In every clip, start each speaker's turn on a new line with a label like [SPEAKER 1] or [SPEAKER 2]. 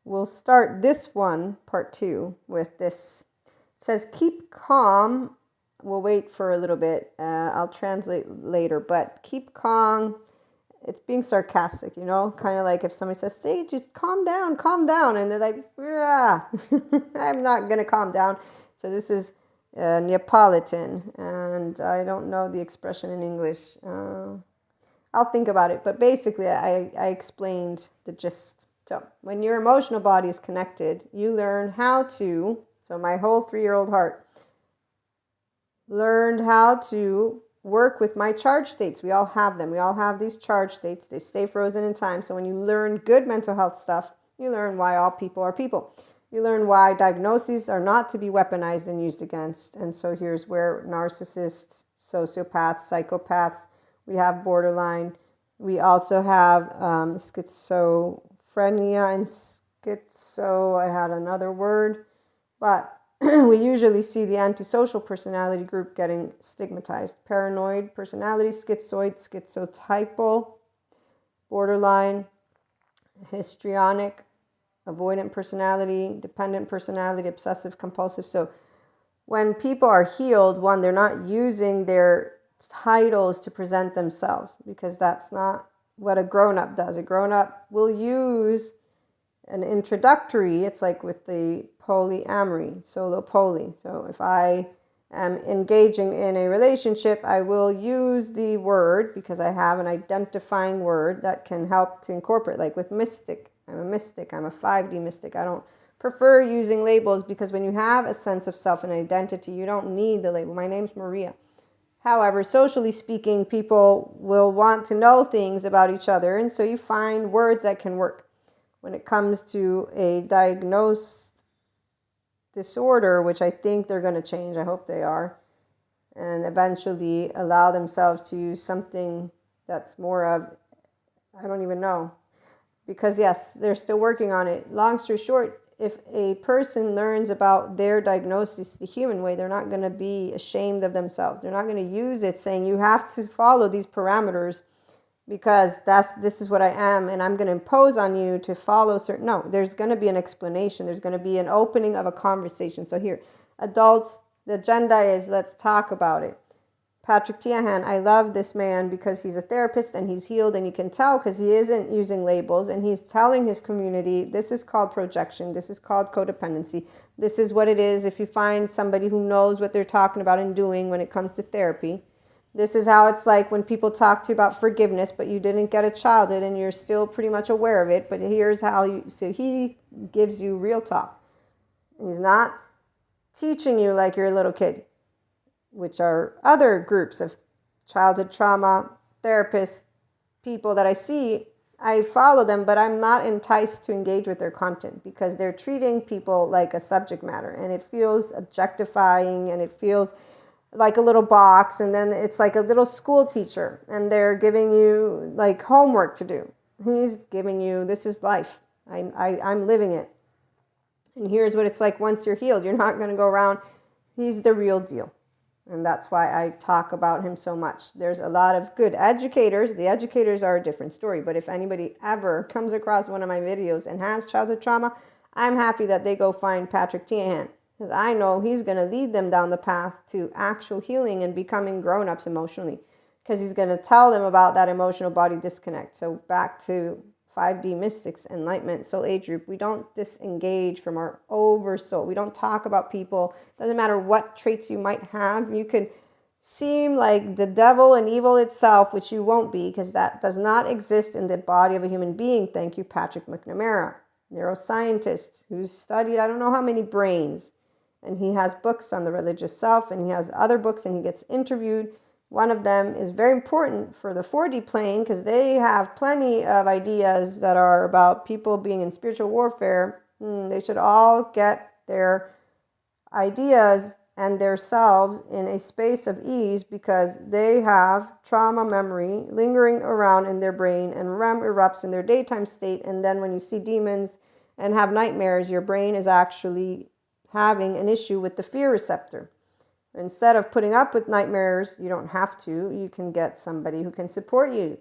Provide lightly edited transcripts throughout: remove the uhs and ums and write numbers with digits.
[SPEAKER 1] we'll start this one, part 2, with this. It says, keep calm. We'll wait for a little bit. I'll translate later, but keep calm. It's being sarcastic, you know, kind of like if somebody says, "Say, just calm down," and they're like, "Yeah, I'm not gonna calm down." So this is Neapolitan, and I don't know the expression in English. I'll think about it, but basically, I explained the gist. So when your emotional body is connected, you learn how to. So my whole 3-year-old heart learned how to work with my charge states. We all have them. We all have these charge states. They stay frozen in time. So when you learn good mental health stuff, you learn why all people are people. You learn why diagnoses are not to be weaponized and used against. And so here's where narcissists, sociopaths, psychopaths, we have borderline. We also have schizophrenia and schizo. I had another word, but we usually see the antisocial personality group getting stigmatized. Paranoid personality, schizoid, schizotypal, borderline, histrionic, avoidant personality, dependent personality, obsessive compulsive. So when people are healed, one, they're not using their titles to present themselves, because that's not what a grown-up does. A grown-up will use an introductory, it's like with the polyamory, solo poly. So if I am engaging in a relationship, I will use the word because I have an identifying word that can help to incorporate, like with mystic. I'm a mystic, I'm a 5D mystic. I don't prefer using labels because when you have a sense of self and identity, you don't need the label. My name's Maria. However, socially speaking, people will want to know things about each other, and so you find words that can work. When it comes to a diagnosed disorder, which I think they're going to change, I hope they are, and eventually allow themselves to use something that's more of, I don't even know, because yes, they're still working on it. Long story short, if a person learns about their diagnosis the human way, they're not going to be ashamed of themselves. They're not going to use it saying you have to follow these parameters because this is what I am and I'm going to impose on you to follow certain. No, there's going to be an explanation. There's going to be an opening of a conversation. So here, adults, the agenda is let's talk about it. Patrick Tiahan, I love this man because he's a therapist and he's healed, and you can tell because he isn't using labels and he's telling his community, this is called projection, this is called codependency, this is what it is if you find somebody who knows what they're talking about and doing when it comes to therapy. This is how it's like when people talk to you about forgiveness, but you didn't get a childhood and you're still pretty much aware of it, but here's how you, so he gives you real talk. He's not teaching you like you're a little kid, which are other groups of childhood trauma therapists, people that I see. I follow them, but I'm not enticed to engage with their content because they're treating people like a subject matter, and it feels objectifying, and it feels like a little box, and then it's like a little school teacher, and they're giving you like homework to do. He's giving you, this is life. I'm living it. And here's what it's like once you're healed. You're not going to go around. He's the real deal. And that's why I talk about him so much. There's a lot of good educators. The educators are a different story. But if anybody ever comes across one of my videos and has childhood trauma, I'm happy that they go find Patrick Tiahan, because I know he's going to lead them down the path to actual healing and becoming grown-ups emotionally, because he's going to tell them about that emotional body disconnect. So back to 5D mystics, enlightenment, soul age group, we don't disengage from our oversoul. We don't talk about people. Doesn't matter what traits you might have. You could seem like the devil and evil itself, which you won't be, because that does not exist in the body of a human being. Thank you, Patrick McNamara, neuroscientist who's studied I don't know how many brains. And he has books on the religious self, and he has other books, and he gets interviewed. One of them is very important for the 4D plane because they have plenty of ideas that are about people being in spiritual warfare. They should all get their ideas and their selves in a space of ease, because they have trauma memory lingering around in their brain, and REM erupts in their daytime state. And then when you see demons and have nightmares, your brain is actually having an issue with the fear receptor. Instead of putting up with nightmares, you don't have to. You can get somebody who can support you,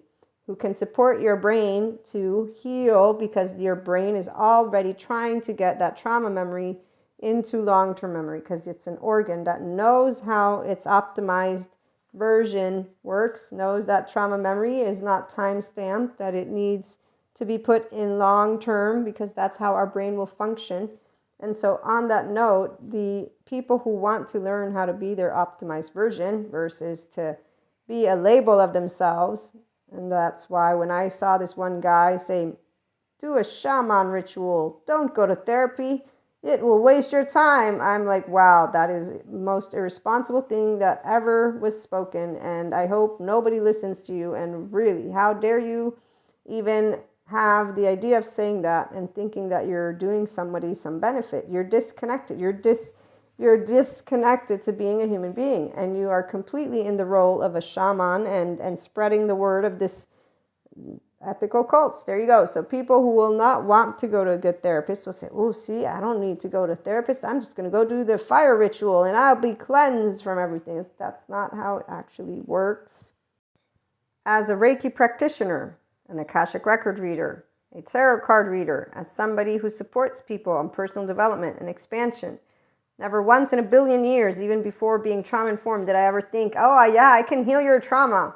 [SPEAKER 1] who can support your brain to heal, because your brain is already trying to get that trauma memory into long-term memory, because it's an organ that knows how its optimized version works, knows that trauma memory is not time-stamped, that it needs to be put in long-term, because that's how our brain will function. And so on that note, the people who want to learn how to be their optimized version versus to be a label of themselves, and that's why when I saw this one guy say, do a shaman ritual, don't go to therapy, it will waste your time, I'm like, wow, that is the most irresponsible thing that ever was spoken, and I hope nobody listens to you. And really, how dare you even have the idea of saying that and thinking that you're doing somebody some benefit. You're disconnected. You're disconnected to being a human being, and you are completely in the role of a shaman and spreading the word of this ethical cults. There you go. So people who will not want to go to a good therapist will say, oh, see, I don't need to go to a therapist. I'm just going to go do the fire ritual and I'll be cleansed from everything. That's not how it actually works. As a Reiki practitioner, an Akashic record reader, a tarot card reader, as somebody who supports people on personal development and expansion, never once in a billion years, even before being trauma-informed, did I ever think, oh, yeah, I can heal your trauma.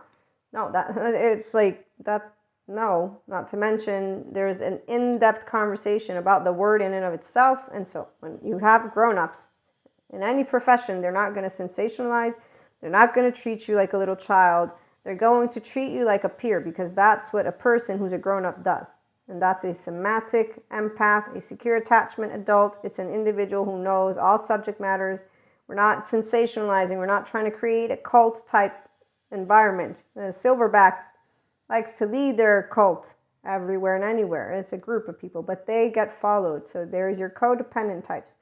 [SPEAKER 1] No, it's like that. No, not to mention there's an in-depth conversation about the word in and of itself. And so when you have grown-ups in any profession, they're not going to sensationalize. They're not going to treat you like a little child. They're going to treat you like a peer, because that's what a person who's a grown-up does. And that's a somatic empath, a secure attachment adult. It's an individual who knows all subject matters. We're not sensationalizing. We're not trying to create a cult type environment. And a silverback likes to lead their cult everywhere and anywhere. It's a group of people, but they get followed. So there's your codependent types.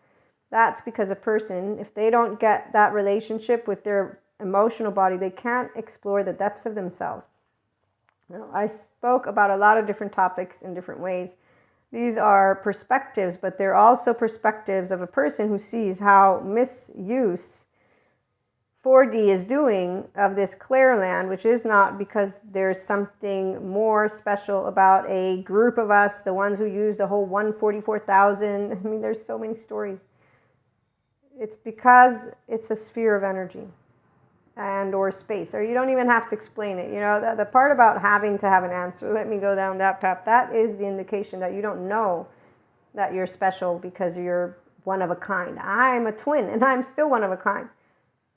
[SPEAKER 1] That's because a person, if they don't get that relationship with their emotional body, they can't explore the depths of themselves. Now, I spoke about a lot of different topics in different ways. These are perspectives, but they're also perspectives of a person who sees how misuse 4D is doing of this clear land, which is not because there's something more special about a group of us, the ones who use the whole 144,000. I mean, there's so many stories. It's because it's a sphere of energy and or space, or you don't even have to explain it. You know, the part about having to have an answer, let me go down that path, that is the indication that you don't know that you're special because you're one of a kind. I'm a twin and I'm still one of a kind.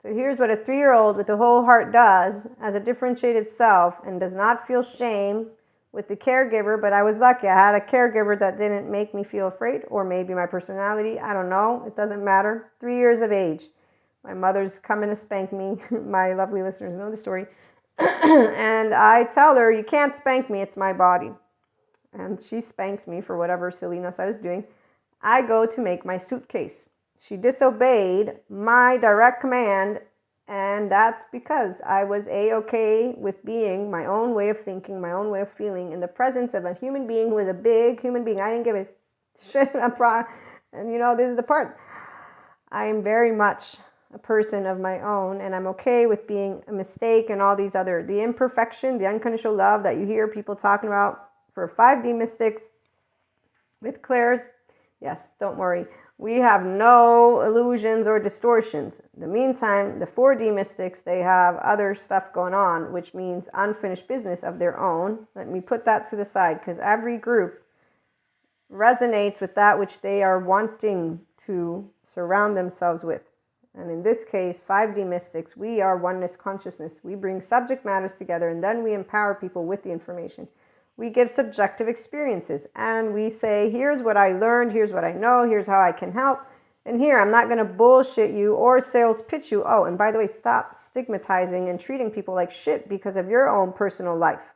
[SPEAKER 1] So here's what a 3-year-old with the whole heart does as a differentiated self, and does not feel shame with the caregiver. But I was lucky. I had a caregiver that didn't make me feel afraid, or maybe my personality. I don't know. It doesn't matter. 3 years of age. My mother's coming to spank me. My lovely listeners know the story. And I tell her, you can't spank me. It's my body. And she spanks me for whatever silliness I was doing. I go to make my suitcase. She disobeyed my direct command, and that's because I was A-okay with being my own way of thinking, my own way of feeling, in the presence of a human being who is a big human being. I didn't give a shit. And you know, this is the part. I am very much a person of my own, and I'm okay with being a mistake and all these other, the imperfection, the unconditional love that you hear people talking about for a 5D mystic with clairs. Yes, don't worry. We have no illusions or distortions. In the meantime, the 4D mystics, they have other stuff going on, which means unfinished business of their own. Let me put that to the side, because every group resonates with that which they are wanting to surround themselves with. And in this case, 5D mystics, we are oneness consciousness. We bring subject matters together, and then we empower people with the information. We give subjective experiences, and we say, here's what I learned, here's what I know, here's how I can help. And here, I'm not going to bullshit you or sales pitch you. Oh, and by the way, stop stigmatizing and treating people like shit because of your own personal life.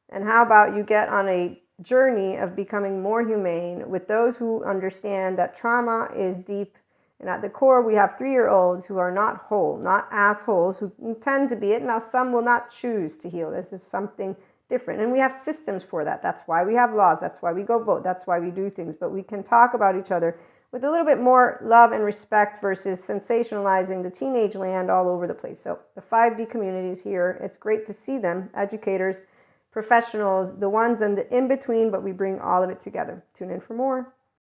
[SPEAKER 1] And how about you get on a journey of becoming more humane with those who understand that trauma is deep. And at the core, we have 3-year-olds who are not whole, not assholes, who intend to be it. Now, some will not choose to heal. This is something different. And we have systems for that. That's why we have laws. That's why we go vote. That's why we do things. But we can talk about each other with a little bit more love and respect versus sensationalizing the teenage land all over the place. So the 5D communities here, it's great to see them, educators, professionals, the ones in between, but we bring all of it together. Tune in for more.